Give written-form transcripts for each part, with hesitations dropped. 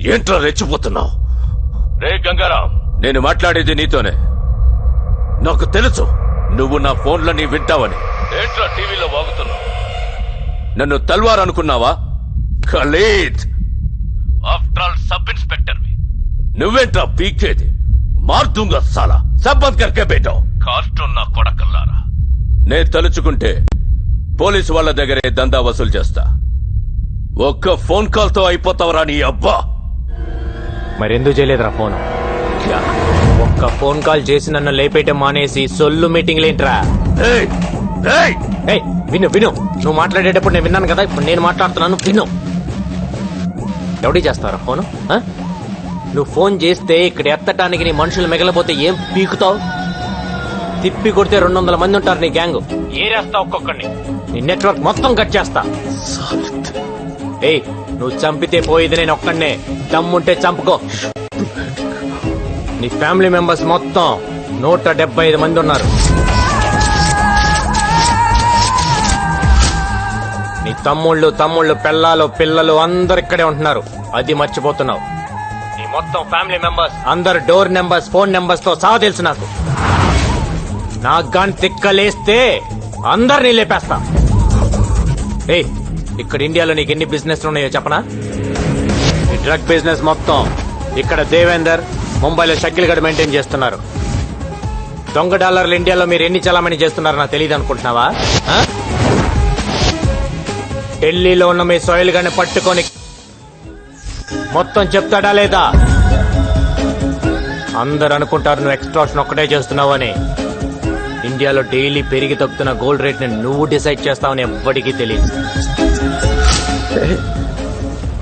ఏంట్రా రెచ్చిపోతున్నావు? రే గంగారాం, నేను మాట్లాడేది నీతోనే. నాకు తెలుసు నువ్వు నా ఫోన్లని వింటావని. ఏంట్రా టీవీలో వాగుతున్నావు? నన్ను తల్వార్ అనుకున్నావా? ఖలీద్, ఆఫ్టర్ ఆల్ సబ్ ఇన్స్పెక్టర్వి. నువ్వేంట్రా పీకేది? మార్దుంగా సాలా, సబ్బంద్ కర్కే బేటావు. కార్టూన్ నా కొడకల్లారా. నేను తలుచుకుంటే పోలీసు వాళ్ళ దగ్గరే దందా వసూలు చేస్తా. ఒక్క ఫోన్ కాల్ తో అయిపోతావరా నీ అబ్బా. మరెందుకు చేయలేదురా ఫోన్? ఒక్క ఫోన్ కాల్ చేసి నన్ను లేపేయటం మానేసి సొల్లు మీటింగ్లేంట్రా? ఏయ్, ఏయ్, ఏయ్, విను విను. నువ్వు మాట్లాడేటప్పుడు నేను విన్నాను కదా, ఇప్పుడు నేను మాట్లాడుతున్నాను, విను. ఎవడి చేస్తారా ఫోను? నువ్వు ఫోన్ చేస్తే ఇక్కడ ఎత్తటానికి నీ మనుషులు మిగలపోతే ఏం పీకుతావు? తిప్పి కొడితే 200 మంది ఉంటారు నీ గ్యాంగ్. ఏరేస్తా ఒక్కొక్కడిని. నీ నెట్వర్క్ మొత్తం కట్ చేస్తా. ఏయ్, నువ్వు చంపితే పోయేది నేను ఒక్కడనే. దమ్ముంటే చంపుకో. నీ ఫ్యామిలీ మెంబర్స్ మొత్తం 175 మంది ఉన్నారు. నీ తమ్ముళ్ళు పెళ్ళాలు పిల్లలు అందరు ఇక్కడే ఉంటున్నారు. అది మర్చిపోతున్నావు. నీ మొత్తం ఫ్యామిలీ మెంబర్స్ అందరు డోర్ నెంబర్స్ ఫోన్ నెంబర్స్ తో సహా తెలుసు నాకు. నాకు గాని తిక్కలేస్తే అందరినీ లేపేస్తా. ఏయ్, ఇక్కడ ఇండియాలో నీకు ఎన్ని బిజినెస్ ఉన్నాయో చెప్పనా? ఈ డ్రగ్ బిజినెస్ మొత్తం ఇక్కడ దేవేందర్, ముంబైలో షకిల్ గడ్ మెయింటైన్ చేస్తున్నారు. దొంగ డాలర్లు ఇండియాలో మీరు ఎన్ని చలామణి చేస్తున్నారో నాకు తెలియదు అనుకుంటున్నావా? ఢిల్లీలో ఉన్న మీ సోయిల్ గడ్ని పట్టుకొని మొత్తం చెప్తాడా లేదా? అందరు అనుకుంటారు నువ్వు ఎక్స్ట్రాక్షన్ ఒక్కటే చేస్తున్నావు అని. ఇండియాలో డైలీ పెరిగి తగ్గుతున్న గోల్డ్ రేట్ ని నువ్వు డిసైడ్ చేస్తావని ఎవ్వడికి తెలియదు.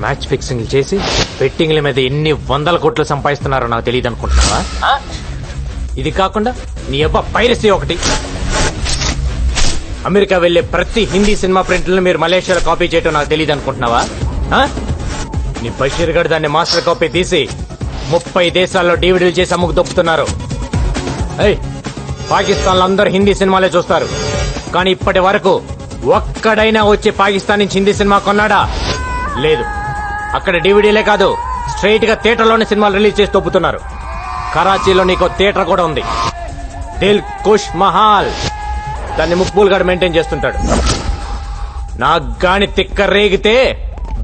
మ్యాచ్ ఫిక్సింగ్ చేసి బెట్టింగ్ల మీద ఎన్ని 100 కోట్లు సంపాదిస్తున్నారో నాకు తెలియదు అనుకుంటున్నావా? ఇది కాకుండా నీ అబ్బా పైరసీ ఒకటి. అమెరికా వెళ్లే ప్రతి హిందీ సినిమా ప్రింట్లను మీరు మలేషియాలో కాపీ చేయటం నాకు తెలియదు అనుకుంటున్నావా? నీ బషీర్ గడ్ దాన్ని మాస్టర్ కాపీ తీసి 30 దేశాల్లో డివిడీలు చేసి అమ్ముకు దొప్పుతున్నారు. పాకిస్తాన్ లో అందరూ హిందీ సినిమాలే చూస్తారు, కానీ ఇప్పటి వరకు ఒక్కడైనా వచ్చి పాకిస్తాన్ నుంచి హిందీ సినిమా కొన్నాడా? లేదు. అక్కడ డివిడీలే కాదు, స్ట్రైట్ గా థియేటర్లోనే సినిమాలు రిలీజ్ చేసి తొప్పుతున్నారు. కరాచీలో నీకు థియేటర్ కూడా ఉంది, దిల్ కుష్ మహాల్. దాన్ని ముక్బూల్ గడ్ మెయింటైన్ చేస్తుంటాడు. నాకు గాని తిక్క రేగితే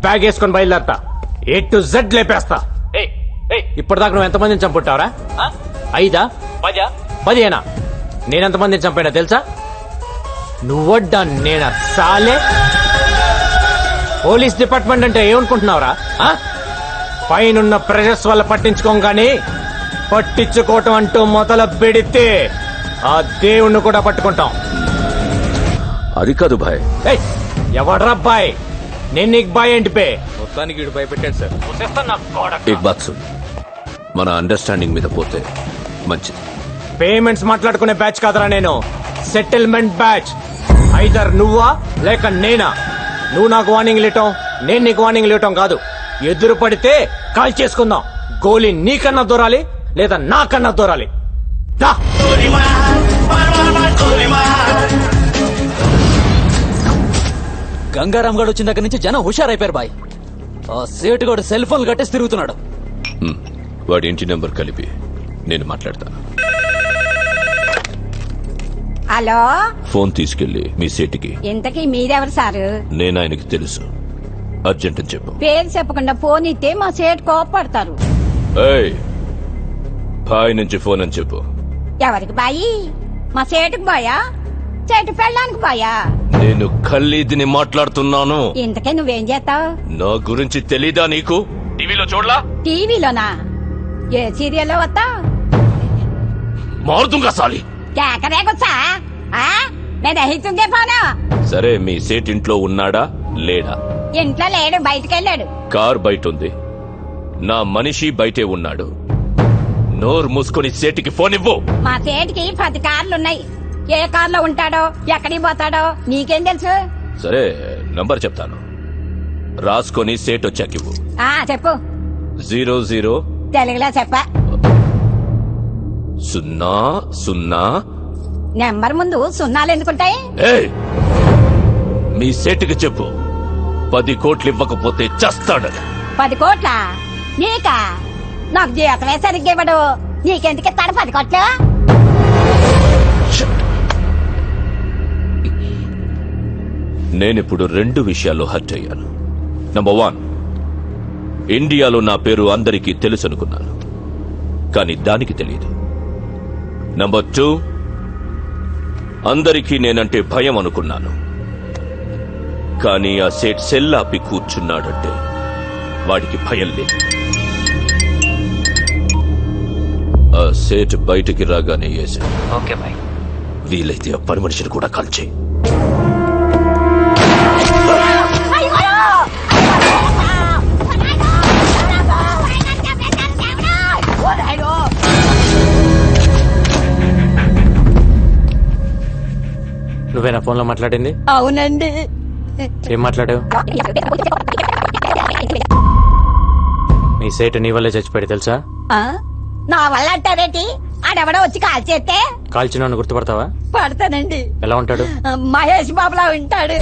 బ్యాగ్ వేసుకొని బయలుదేరతా, A to Z లేపేస్తా. ఇప్పటిదాకా నువ్వు ఎంతమందిని చంపుంటావురా? 5, 10, 10 నేనెంతమందిని చంపానా తెలుసా? నువ్వడ్డా నేనా సాలే? పోలీస్ డిపార్ట్మెంట్ అంటే ఏమనుకుంటున్నావురా? పైనున్న ప్రెషర్స్ వల్ల పట్టించుకోగాని పట్టించుకోవటం అంటూ మొదలు పెడితే ఆ దేవుణ్ణి కూడా పట్టుకుంటాం. అది కాదు భాయ్. ఎవడ్రా బాయ్? నేను నీకు బాయ్ ఏంటి పే? మొత్తానికి వీడు భయపెట్టాడు సార్. ఏక్ బాత్ సున్, మన అండర్స్టాండింగ్ మీద పోతే మంచిది. పేమెంట్స్ మాట్లాడుకునే బ్యాచ్ కాదరా నేను, సెటిల్మెంట్ బ్యాచ్. ఐదర్ నువ్వా లేక నేనా. నువ్వు నాకు వార్నింగ్ లేటం, నేను నీకు వార్నింగ్ లేటం కాదు. ఎదురు పడితే కాల్ చేసుకుందాం. గోలీ నీకన్నా దూరాలి లేదా నాకన్నా దూరాలి. గంగారాం గడు వచ్చిన దగ్గర నుంచి జనం హుషారైపోయారు బాయ్. ఆ సేటు గడు సెల్ ఫోన్ కట్టేసి తిరుగుతున్నాడు. వాడి ఇంటి నెంబర్ కలిపి నేను మాట్లాడతాను. హలో, ఫోన్ తీసుకెళ్లి మీ సేటికి. ఇంతకీ మీరెవరు సారు? నేను ఆయనకి తెలుసు, అర్జెంట్ అని చెప్పు. పేరు చెప్పకుండా ఫోన్ ఇస్తే మా సేటు కోపడతారు. బాయ్ నుంచి ఫోన్ అని చెప్పు. ఎవరికి బాయి? మా సేటుకు బాయా, చెట్టు పెళ్ళడానికి బాయా? నేను ఖల్లీదిని మాట్లాడుతున్నాను. ఇంతకే నువ్వేం చేస్తావు? నా గురించి తెలీదా నీకు? టీవీలో చూడలా? టీవీలోనా? ఏ సీరియల్లో వస్తా? మారుతుంగా సాలి. కేకరేకొచ్చా? నేను దహిస్తుందే పోనా? సరే, మీ సేట్ ఇంట్లో ఉన్నాడా లేడా? ఇంట్లో లేడు, బయటకెళ్ళాడు. కార్ బయట ఉంది, నా మనిషి బయటే ఉన్నాడు. నోరు మూసుకొని సేటికి ఫోన్ ఇవ్వు. మా సేటికి 10 కార్లున్నాయి. ఏ కార్లో ఉంటాడో ఎక్కడికి పోతాడో నీకేం తెలుసు? సరే, నంబర్ చెప్తాను, రాసుకొని సేట్ వచ్చాక ఇవ్వు. చెప్పు. 00 తెలుగులో చెప్ప. 00. నెంబర్ ముందు సున్నాలు ఎందుకుంటాయి? మీ సేటుకి చెప్పు, 10 కోట్లు ఇవ్వకపోతే చస్తాడని. 10 కోట్ల? నీకా నాకు జీతమే సరిగ్గా ఇవ్వడు నీకెందుకు ఇస్తాడు 10 కోట్లు నేనిప్పుడు 2 విషయాల్లో హర్ట్ అయ్యాను. నంబర్ 1, ఇండియాలో నా పేరు అందరికీ తెలుసు అనుకున్నాను, కానీ దానికి తెలియదు. నంబర్ 2, అందరికీ నేనంటే భయం అనుకున్నాను, కానీ ఆ సేట్ సెల్లాపి కూర్చున్నాడంటే వాడికి భయం లేదు. ఆ సేట్ బయటికి రాగానే వేశాను. Okay bye. వీలైతే ఆ పని మనిషిని కూడా కాల్చే. నువ్వేనా ఫోన్ లో మాట్లాడింది? అవునండి. ఏం మాట్లాడావు? మీ సేటు నీ వల్లే చచ్చిపోయాడు తెలుసా? ఆ? నా వల్ల అంటారేంటి? ఆడెవడో వచ్చి కాల్ చేస్తే కాల్చిన గుర్తుపడతావా? పడతానండి. ఎలా ఉంటాడు? మహేష్ బాబులా ఉంటాడు.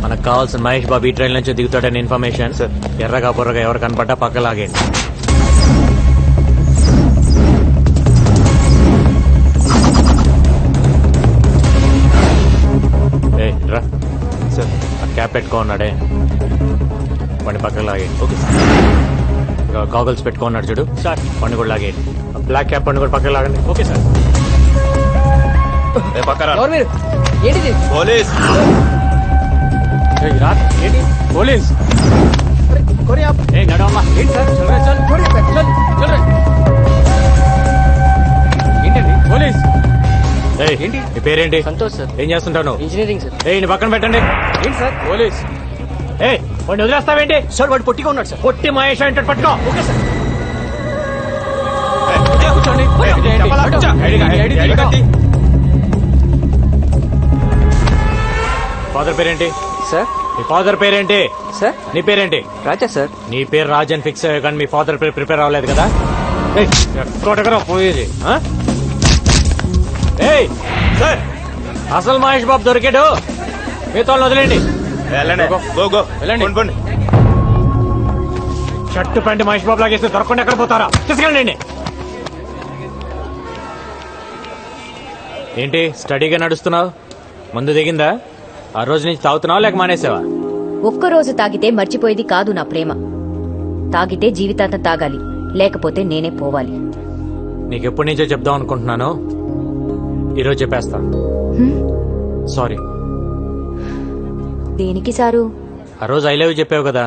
మనకు కావాల్సిన మహేష్ బాబు ఈ ట్రైన్ నుంచి దిగుతాడని ఇన్ఫర్మేషన్. ఎర్రగా బుర్రగా ఎవరు కనపడ్డా పక్క లాగేయండి. ఏయ్, రా సార్. ఆ క్యాప్ పెట్టుకో ఉన్నాడే వాడిని పక్కకు లాగేయండి. Okay sir. గాగల్స్ పెట్టుకో ఉన్నాడు చూడు సార్, వాడిని కూడా లాగేయండి. బ్లాక్ క్యాప్ వాడిని కూడా పక్కకు లాగండి. Okay sir. ఎవరు మీరు? ఏంటిది? పోలీస్. ఏంటి పోలీస్? నడవమ్మా. ఏంటి సార్? ఏంటండి పోలీస్? ఏంటి మీ పేరేంటి? సంతోష్ సార్. ఏం చేస్తుంటాను? Engineering sir. నీ పక్కన పెట్టండి. ఏంటి సార్ పోలీస్? వాడిని వదిలేస్తావేంటి? సార్ వాడు పొట్టిగా ఉన్నాడు సార్. పొట్టి మహేష్ అంటే పట్టుకో. Okay sir. ఫాదర్ పేరేంటి సార్? మీ ఫాదర్ పేరేంటి సార్ నీ పేరేంటి? రాజా సార్. నీ పేరు రాజన్ ఫిక్స్ అయ్యా కానీ మీ ఫాదర్ పేరు ప్రిపేర్ అవ్వలేదు కదా? ఎక్కడెక్కడ పోయేది? సార్ అసలు మహేష్ బాబు దొరికాడు. మీతో వదిలేండి. వెళ్ళండి. షర్టు ప్యాంట్ మహేష్ బాబు లాగేస్తే దొరకకుండా ఎక్కడ పోతారా? తీసుకెళ్ళండి. ఏంటి స్టడీగా నడుస్తున్నావు? ముందు దిగిందా? ఆ రోజు నుంచి తాగుతున్నావా లేక మానేసావా? ఒక్కరోజు తాగితే మర్చిపోయేది కాదు నా ప్రేమ. తాగితే జీవితాంతం తాగాలి, లేకపోతే నేనే పోవాలి. నీకెప్పటి నుంచో చెప్దాం అనుకుంటున్నాను, ఈరోజు చెప్పేస్తా. సారీ. దేనికి సారు? ఆ రోజు ఐ లవ్ యూ చెప్పావు కదా,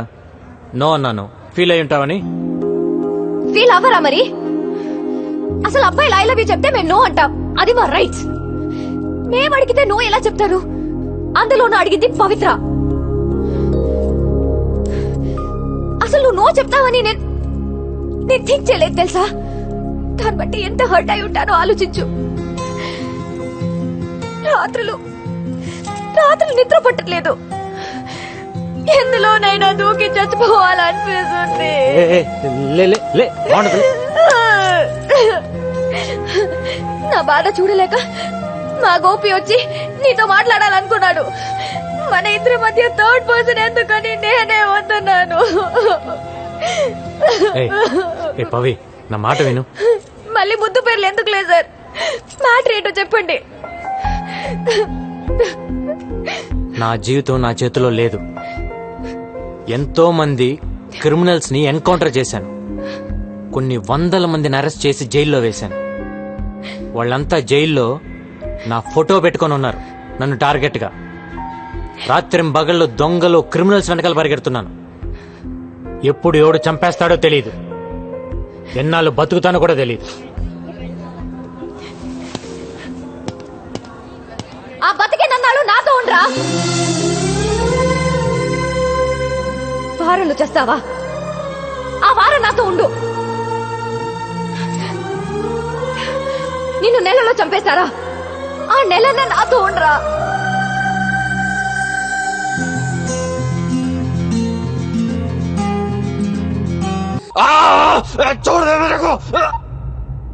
నో అన్నాను. ఫీల్ అయి ఉంటావని. ఫీల్ అవ్వరా మరి? అసలు అబ్బాయిలు ఐ లవ్ యూ చెప్తే మేము నో అంటాం, అది మా రైట్స్. మేము అడిగితే నో ఎలా చెప్తారు? అందులోనూ అడిగింది పవిత్ర. అసలు నువ్వు నో చెప్తావని నేను థింక్ చేయలేదు తెలుసా? దాన్ని బట్టి ఎంత హర్ట్ అయి ఉంటానో ఆలోచించు. రాత్రులు నిద్ర పట్టట్లేదు. ఎందులోనైనా దూకి చచ్చిపోవాలనిపిస్తుంది. నా బాధ చూడలేక మా గోపి వచ్చి నీతో మాట్లాడాలనుకున్నాడు. మన ఇద్దరి మధ్య థర్డ్ పర్సన్ ఎందుకని నేనే వస్తున్నాను. పవి నా మాట విను. మళ్ళీ ముద్దు పేర్లు ఎందుకు లేదు సార్? మ్యాటర్ ఏంటో చెప్పండి. నా జీవితం నా చేతిలో లేదు. ఎంతో మంది క్రిమినల్స్ ని ఎన్కౌంటర్ చేశాను. కొన్ని వందల మందిని అరెస్ట్ చేసి జైల్లో వేశాను. వాళ్ళంతా జైల్లో నా ఫోటో పెట్టుకొని ఉన్నారు నన్ను టార్గెట్ గా. రాత్రి బగళ్ళు దొంగలు క్రిమినల్స్ వెనకాల పరిగెడుతున్నాను. ఎప్పుడు ఎవడు చంపేస్తాడో తెలియదు, ఎన్నాళ్ళు బతుకుతానో కూడా తెలియదు. ఆ బతికే నన్నాళ్ళు నాతో ఉండరా? వారంలో చేస్తావా? ఆ వారం నాతో ఉండు. నిన్ను నెలలో చంపేస్తారా? ఆ నెలనే నాతో ఉండరా?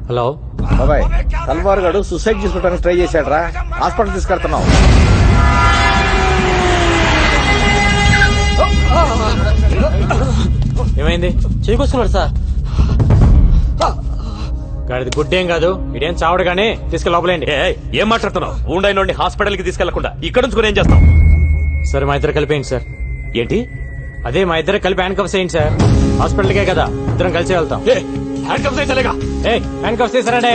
హలో బాబాయ్, తల్వార్ గాడు సూసైడ్ చేసుకోవడానికి ట్రై చేశాడు రా. హాస్పిటల్ తీసుకెళ్తున్నాం. చేయకొస్తున్నాడు సార్. గాడిది గుడ్డేం కాదు, ఇదేం చావడు కానీ తీసుకెళ్ళి లోపలేండి. ఏం మాట్లాడుతున్నావు? ఊండైన హాస్పిటల్ కి తీసుకెళ్లకుండా ఇక్కడ నుంచి ఏం చేస్తాం? సరే మా ఇద్దరు కలిపేయండి సార్. ఏంటి? అదే మా ఇద్దరు కలిపి హ్యాండ్ కప్స్ వేయండి సార్. హాస్పిటల్కే కదా, ఇద్దరం కలిసి వెళ్తాం. హ్యాండ్ కప్స్ అయితేలేగా. హ్యాండ్ కప్స్ తీసుకురండి.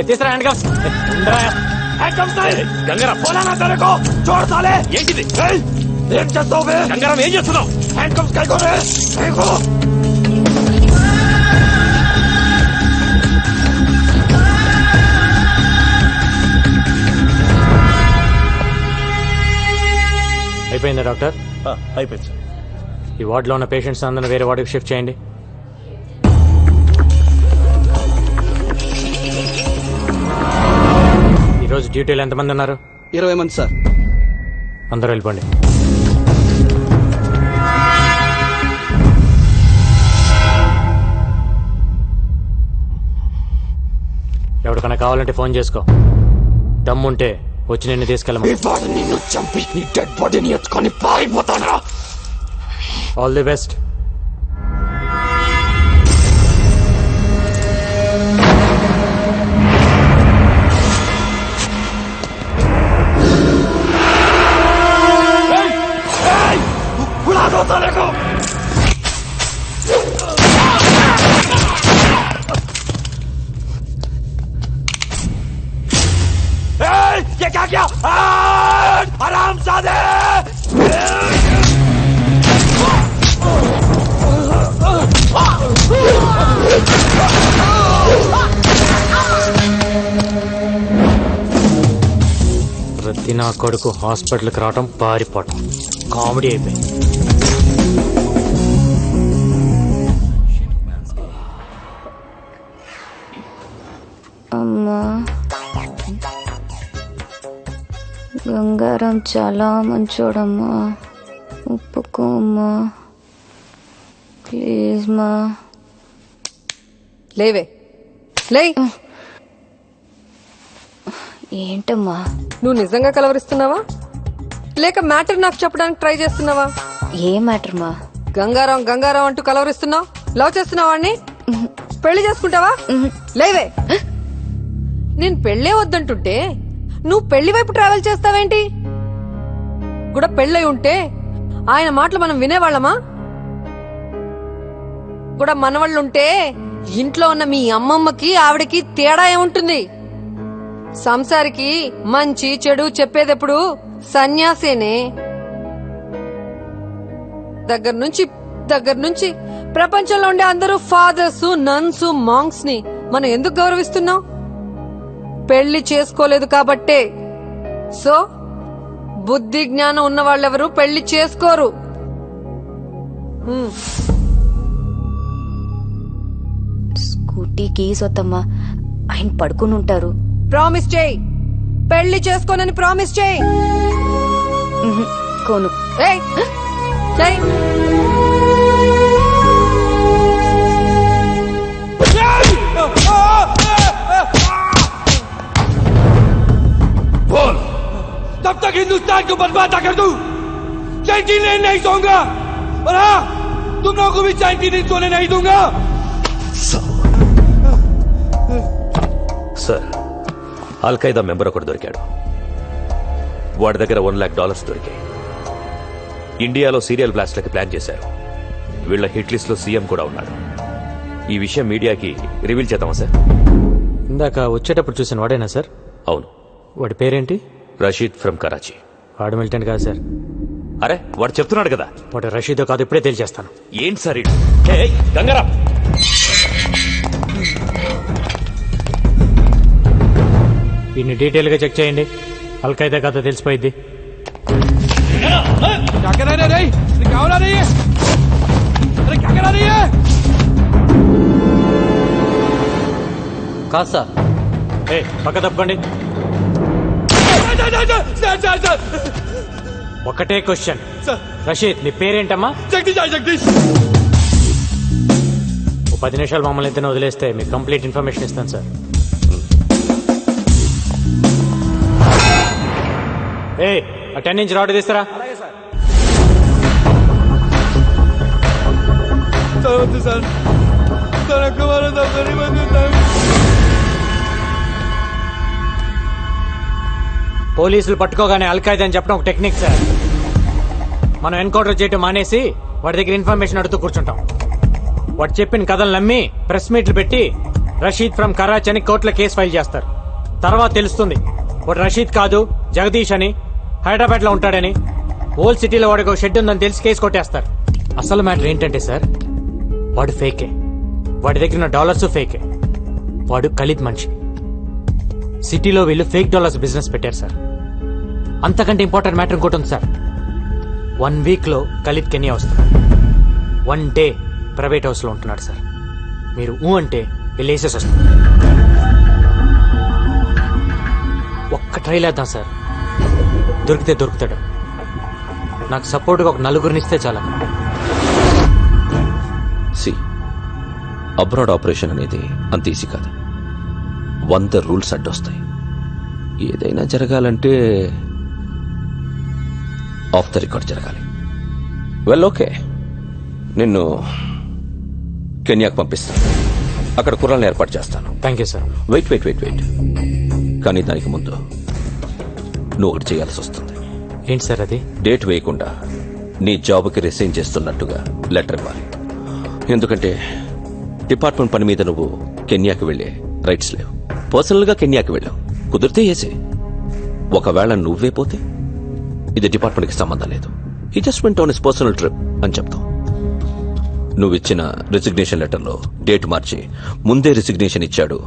తీసుకురా హ్యాండ్ కప్స్. గంగారాం చూడతాలే. ఏంటిది? ఏం చేస్తావు? గంగారాం ఏం చేస్తున్నావు? హ్యాండ్ కప్స్ కైకోనే. అయిపోయిందా డాక్టర్? అయిపోయింది సార్. ఈ వార్డులో ఉన్న పేషెంట్స్ అందరిని వేరే వార్డుకి షిఫ్ట్ చేయండి. ఈరోజు డ్యూటీలో ఎంతమంది ఉన్నారు? 20 మంది సార్. అందరూ వెళ్ళిపోండి. ఎవరికైనా కావాలంటే ఫోన్ చేసుకో. దమ్ముంటే వచ్చి నిన్ను తీసుకెళ్ళమా. నిన్ను చంపి నీ డెడ్ బాడీని ఎత్తుకొని పారిపోతానా? All the best. ये क्या किया? आराम साधे। ప్రతి నా కొడుకు హాస్పిటల్కి రావటం, పారిపోవటం కామెడీ అయిపోయింది. అమ్మా, గంగారాం చాలా మంచోడమ్మా, ఒప్పుకోమ్మా ప్లీజ్ మా. లేవే లే. ఏంటమ్మా? నువ్వు నిజంగా కలవరిస్తున్నావా లేక మ్యాటర్ నాకు చెప్పడానికి ట్రై చేస్తున్నావా? ఏ మ్యాటర్ మా? గంగారాం గంగారాం అంటూ కలవరిస్తున్నావు. లవ్ చేస్తున్నావా వాణ్ణి? పెళ్లి చేసుకుంటావా? లేవే. నేను పెళ్లే వద్దంటుంటే నువ్వు పెళ్లి వైపు ట్రావెల్ చేస్తావేంటి? కూడా పెళ్ళై ఉంటే ఆయన మాటలు మనం వినేవాళ్ళమా? కూడా మనవాళ్ళుంటే ఇంట్లో ఉన్న మీ అమ్మమ్మకి ఆవిడకి తేడా ఏముంటుంది? సంసారికి మంచి చెడు చెప్పేదెప్పుడు సన్యాసేనే. దగ్గర నుంచి ప్రపంచంలో ఉండే అందరూ ఫాదర్స్, నన్స్, మాంగ్స్ ని మనం ఎందుకు గౌరవిస్తున్నాం? పెళ్లి చేసుకోలేదు కాబట్టే. సో బుద్ధి జ్ఞానం ఉన్న వాళ్ళెవరు పెళ్లి చేసుకోరు. స్కూటీ కీస్ వద్దమ్మా, ఆయన పడుకుని ఉంటారు. ప్రామిస్ చేయి, పెళ్లి చేసుకోనని ప్రామిస్ చేయి. కోను. ఏయ్, చేయి. बोल, तब तक हिंदुस्तान को बर्बाद कर दूं। 99 नहीं सोऊंगा, और हाँ, तुम लोगों को भी 99 सोने नहीं दूंगा. సార్, అల్ఖైదా మెంబర్ ఒకడు దొరికాడు. వాడి దగ్గర $1 lakh దొరికాయి. ఇండియాలో సీరియల్ బ్లాస్ట్లకి ప్లాన్ చేశారు. వీళ్ళ హిట్ లిస్ట్ లో సీఎం కూడా ఉన్నాడు. ఈ విషయం మీడియాకి రివీల్ చేద్దామా సార్? ఇందాక వచ్చేటప్పుడు చూసిన వాడేనా సార్? అవును. వాడి పేరేంటి? రషీద్ ఫ్రమ్ కరాచీ. వాడు మిలిటెంట్ కాదు సార్. అరే, వాడు చెప్తున్నాడు కదా. వాడు రషీదో కాదు, ఇప్పుడే తెలిచేస్తాను. ఏంటి సార్ ఇది? గంగారాం, వీడిని డీటెయిల్ గా చెక్ చేయండి. అల్ఖైదా కథ తెలిసిపోయింది. కాదు సార్. పక్క తప్పుకోండి. ఒకటే క్వశ్చన్. రషీద్, నీ పేరేంటమ్మా? జగదీష్. ఓ 10 నిమిషాలు మమ్మల్ని ఇద్దరిని వదిలేస్తే మీకు కంప్లీట్ ఇన్ఫర్మేషన్ ఇస్తాను సార్. ఆ 10 ఇంచ్ రాడ్ తీస్తారా? వద్దు సార్ తనకు వాళ్ళ పోలీసులు పట్టుకోగానే అల్ఖైదా అని చెప్పడం ఒక టెక్నిక్ సార్. మనం ఎన్కౌంటర్ చేయటం మానేసి వాడి దగ్గర ఇన్ఫర్మేషన్ అడుగుతూ కూర్చుంటాం. వాడు చెప్పిన కథలు నమ్మి ప్రెస్ మీట్లు పెట్టి రషీద్ ఫ్రమ్ కరాచీ అని కోర్టులో కేసు ఫైల్ చేస్తారు. తర్వాత తెలుస్తుంది వాడు రషీద్ కాదు జగదీష్ అని, హైదరాబాద్ లో ఉంటాడని. ఓల్డ్ సిటీలో వాడికి ఒక షెడ్ ఉందని తెలిసి కేసు కొట్టేస్తారు. అసలు మ్యాటర్ ఏంటంటే సార్, వాడు ఫేకే. వాడి దగ్గర ఉన్న డాలర్స్ ఫేకే. వాడు ఖలీద్ మనిషి. సిటీలో వీళ్ళు ఫేక్ డాలర్స్ బిజినెస్ పెట్టారు సార్. అంతకంటే ఇంపార్టెంట్ మ్యాటర్ ఇంకోటి ఉంది సార్. 1 వీక్ లో ఖలీద్ కెన్యా వస్తున్నాడు. 1 డే ప్రైవేట్ హౌస్ లో ఉంటున్నాడు సార్. మీరు ఊ అంటే వెళ్ళేసేసి వస్తుంది. ఒక్క ట్రైల్ వేద్దాం సార్, దొరికితే దొరుకుతాడు. నాకు సపోర్ట్గా ఒక 4 ఇస్తే చాలా. సి అబ్రాడ్ ఆపరేషన్ అనేది అంత ఈజీ కాదు. 100 రూల్స్ అడ్డొస్తాయి. ఏదైనా జరగాలంటే ఆఫ్ ద రికార్డ్ జరగాలి. వెల్ ఓకే, నిన్ను కెన్యాకు పంపిస్తాను. అక్కడ కుర్రాలను ఏర్పాటు చేస్తాను. Thank you sir. Wait wait wait wait కానీ దానికి ముందు నువ్వు ఒకటి చేయాల్సి వస్తుంది. ఏంటి సార్ అది? డేట్ వేయకుండా నీ జాబ్కి రిసైన్ చేస్తున్నట్టుగా లెటర్ ఇవ్వాలి. ఎందుకంటే డిపార్ట్మెంట్ పని మీద నువ్వు కెన్యాకి వెళ్ళే రైట్స్ లేవు. పర్సనల్ గా కెన్యాకి వెళ్ళావు, కుదిరితే ఏసే. ఒకవేళ నువ్వే పోతే ఇది డిపార్ట్మెంట్ కి సంబంధం లేదు. He just went on his personal trip అని చెప్తాం. నువ్విచ్చిన రిజిగ్నేషన్ లెటర్లో డేట్ మార్చి ముందే రిజిగ్నేషన్ ఇచ్చాడు